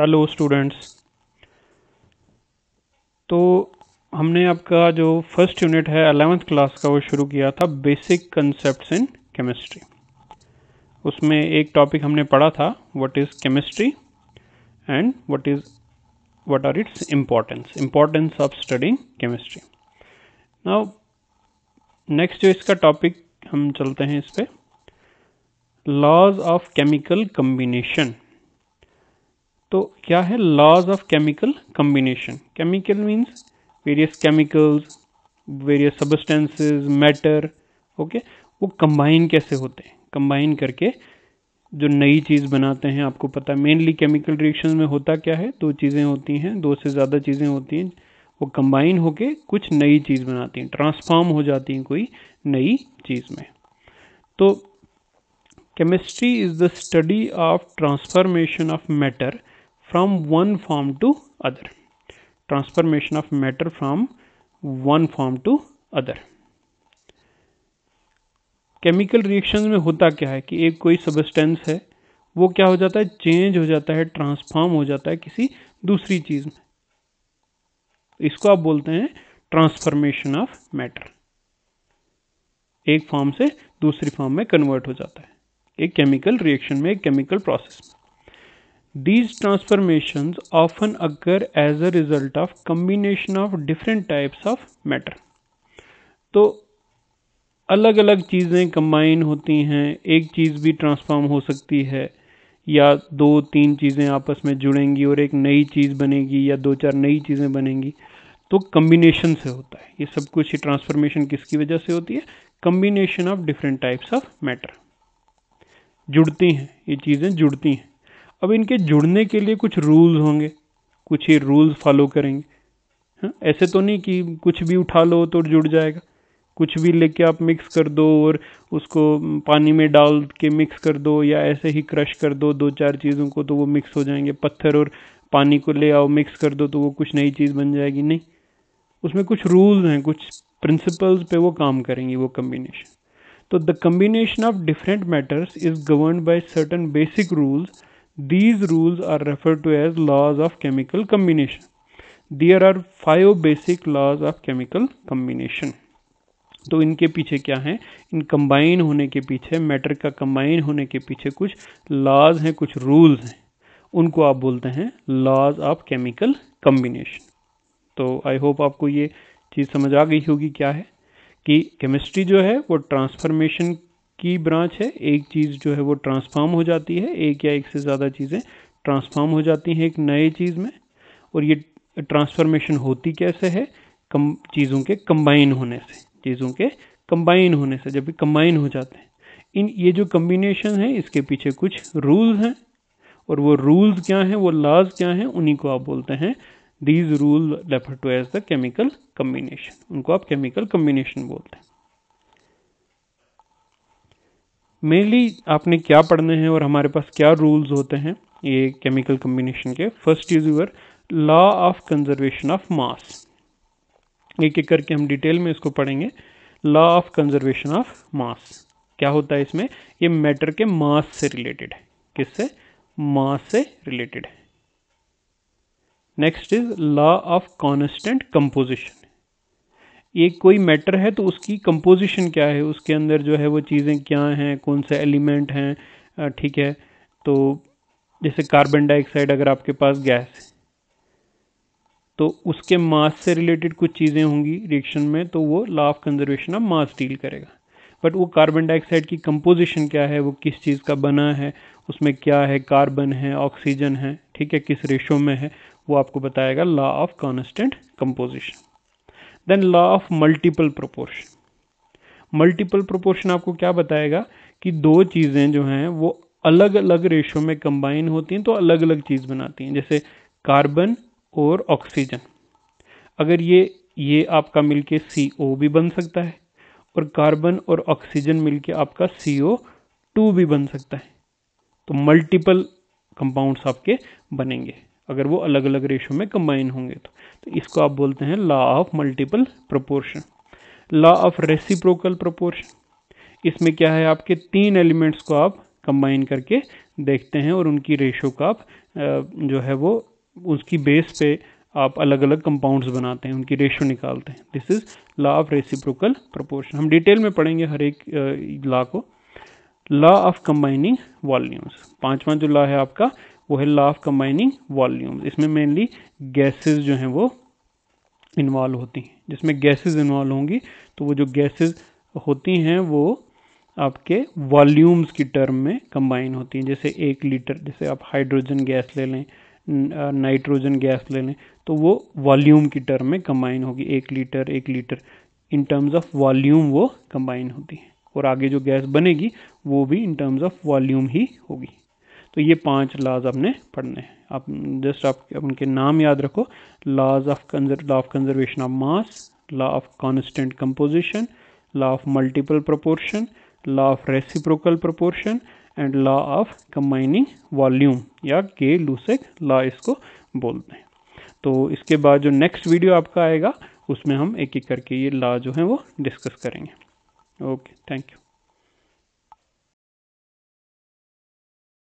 Hello students. तो हमने आपका जो फर्स्ट यूनिट है 11th क्लास का वो शुरू किया था, बेसिक कंसेप्ट्स इन केमिस्ट्री। उसमें एक टॉपिक हमने पढ़ा था, what is chemistry and what are its importance of studying chemistry. Now next जो इसका टॉपिक हम चलते हैं इस पे, लॉज ऑफ केमिकल कम्बिनेशन। तो क्या है laws of chemical combination? Chemical means various chemicals, various substances, matter, okay. वो कंबाइन कैसे होते हैं, कंबाइन करके जो नई चीज़ बनाते हैं। आपको पता है मेनली केमिकल रिएक्शन में होता क्या है, दो चीज़ें होती हैं, दो से ज़्यादा चीज़ें होती हैं, वो कंबाइन होके कुछ नई चीज़ बनाती हैं, ट्रांसफॉर्म हो जाती हैं कोई नई चीज़ में। तो chemistry is the study of transformation of matter from one form to other, transformation of matter from one form to other। Chemical reactions में होता क्या है कि एक कोई सब्सटेंस है, वो क्या हो जाता है, चेंज हो जाता है, ट्रांसफॉर्म हो जाता है किसी दूसरी चीज में। इसको आप बोलते हैं ट्रांसफॉर्मेशन ऑफ मैटर। एक फॉर्म से दूसरी फॉर्म में कन्वर्ट हो जाता है एक केमिकल रिएक्शन में, एक केमिकल प्रोसेस में। These transformations often occur as a result of combination of different types of matter। तो अलग अलग चीज़ें कंबाइन होती हैं, एक चीज़ भी ट्रांसफॉर्म हो सकती है, या दो तीन चीज़ें आपस में जुड़ेंगी और एक नई चीज़ बनेगी, या दो चार नई चीज़ें बनेंगी। तो कम्बिनेशन से होता है ये सब कुछ। ये ट्रांसफॉर्मेशन किसकी वजह से होती है? Combination of different types of matter. जुड़ती हैं ये चीज़ें, जुड़ती हैं। अब इनके जुड़ने के लिए कुछ रूल्स होंगे, कुछ ही रूल्स फॉलो करेंगे। हाँ, ऐसे तो नहीं कि कुछ भी उठा लो तो जुड़ जाएगा। कुछ भी लेके आप मिक्स कर दो और उसको पानी में डाल के मिक्स कर दो, या ऐसे ही क्रश कर दो दो चार चीज़ों को तो वो मिक्स हो जाएंगे। पत्थर और पानी को ले आओ, मिक्स कर दो तो वो कुछ नई चीज़ बन जाएगी, नहीं। उसमें कुछ रूल्स हैं, कुछ प्रिंसिपल्स पे वो काम करेंगी वो कम्बिनेशन। तो the combination of different matters is governed bye certain basic rules. These rules are referred to as laws of chemical combination. There are 5 basic laws of chemical combination. तो इनके पीछे क्या है, इन कंबाइन होने के पीछे, मैटर का कंबाइन होने के पीछे कुछ लॉज हैं, कुछ रूल्स हैं। उनको आप बोलते हैं लॉज ऑफ केमिकल कम्बिनेशन। तो आई होप आपको ये चीज़ समझ आ गई होगी क्या है कि केमिस्ट्री जो है वो ट्रांसफॉर्मेशन की ब्रांच है। एक चीज़ जो है वो ट्रांसफॉर्म हो जाती है, एक या एक से ज़्यादा चीज़ें ट्रांसफॉर्म हो जाती हैं एक नए चीज़ में। और ये ट्रांसफॉर्मेशन होती कैसे है? चीज़ों के कंबाइन होने से, चीज़ों के कंबाइन होने से। जब भी कंबाइन हो जाते हैं ये जो कम्बिनेशन है, इसके पीछे कुछ रूल्स हैं, और वो रूल्स क्या हैं, वो लॉज क्या हैं, उन्हीं को आप बोलते हैं these rule refer to as the chemical combination. उनको आप केमिकल कम्बिनेशन बोलते हैं। मेनली आपने क्या पढ़ने हैं और हमारे पास क्या रूल्स होते हैं ये केमिकल कम्बिनेशन के। First is your law of conservation of mass. एक एक करके हम डिटेल में इसको पढ़ेंगे। Law of conservation of mass क्या होता है इसमें? ये मैटर के मास से रिलेटेड है। किससे? मास से रिलेटेड है। Next is law of constant composition. ये कोई मैटर है तो उसकी कंपोजिशन क्या है, उसके अंदर जो है वो चीज़ें क्या हैं, कौन से एलिमेंट हैं, ठीक है। तो जैसे कार्बन डाइऑक्साइड अगर आपके पास गैस है तो उसके मास से रिलेटेड कुछ चीज़ें होंगी रिएक्शन में, तो वो law of conservation of mass deal करेगा। बट वो कार्बन डाइऑक्साइड की कंपोजिशन क्या है, वो किस चीज़ का बना है, उसमें क्या है, कार्बन है, ऑक्सीजन है, ठीक है, किस रेशो में है, वो आपको बताएगा law of constant composition. Then law of multiple proportion. Multiple proportion आपको क्या बताएगा कि दो चीज़ें जो हैं वो अलग अलग रेशो में कंबाइन होती हैं तो अलग अलग चीज़ बनाती हैं। जैसे कार्बन और ऑक्सीजन, अगर ये आपका मिलके CO भी बन सकता है, और कार्बन और ऑक्सीजन मिलके आपका CO2 भी बन सकता है। तो मल्टीपल कंपाउंड्स आपके बनेंगे अगर वो अलग अलग रेशो में कंबाइन होंगे तो इसको आप बोलते हैं law of multiple proportion. Law of reciprocal proportion, इसमें क्या है, आपके तीन एलिमेंट्स को आप कंबाइन करके देखते हैं और उनकी रेशो को आप जो है वो उसकी बेस पे आप अलग अलग कंपाउंड्स बनाते हैं, उनकी रेशो निकालते हैं। This is law of reciprocal proportion. हम डिटेल में पढ़ेंगे हर एक लॉ को। लॉ ऑफ कंबाइनिंग वॉल्यूम्स, पांचवा जो लॉ है आपका वो है लॉ ऑफ कंबाइनिंग वॉल्यूम्स। इसमें मेनली गैसेस जो हैं वो इन्वॉल्व होती हैं। जिसमें गैसेस इन्वॉल्व होंगी तो वो जो गैसेस होती हैं वो आपके वॉल्यूम्स की टर्म में कंबाइन होती हैं। जैसे 1 लीटर, जैसे आप हाइड्रोजन गैस ले लें, नाइट्रोजन गैस ले लें, तो वो वॉल्यूम की टर्म में कंबाइन होगी। 1 litre 1 litre in terms of volume वो कंबाइन होती है। और आगे जो गैस बनेगी वो भी इन टर्म्स ऑफ वॉल्यूम ही होगी। तो ये 5 लॉज आपने पढ़ने हैं। आप जस्ट आप उनके नाम याद रखो। Law of conservation of mass, law of constant composition, law of multiple proportion, law of reciprocal proportion and law of combining volume, या के लूसेक लॉ इसको बोलते हैं। तो इसके बाद जो नेक्स्ट वीडियो आपका आएगा उसमें हम एक एक करके ये लॉ जो है वो डिस्कस करेंगे। Okay, thank you.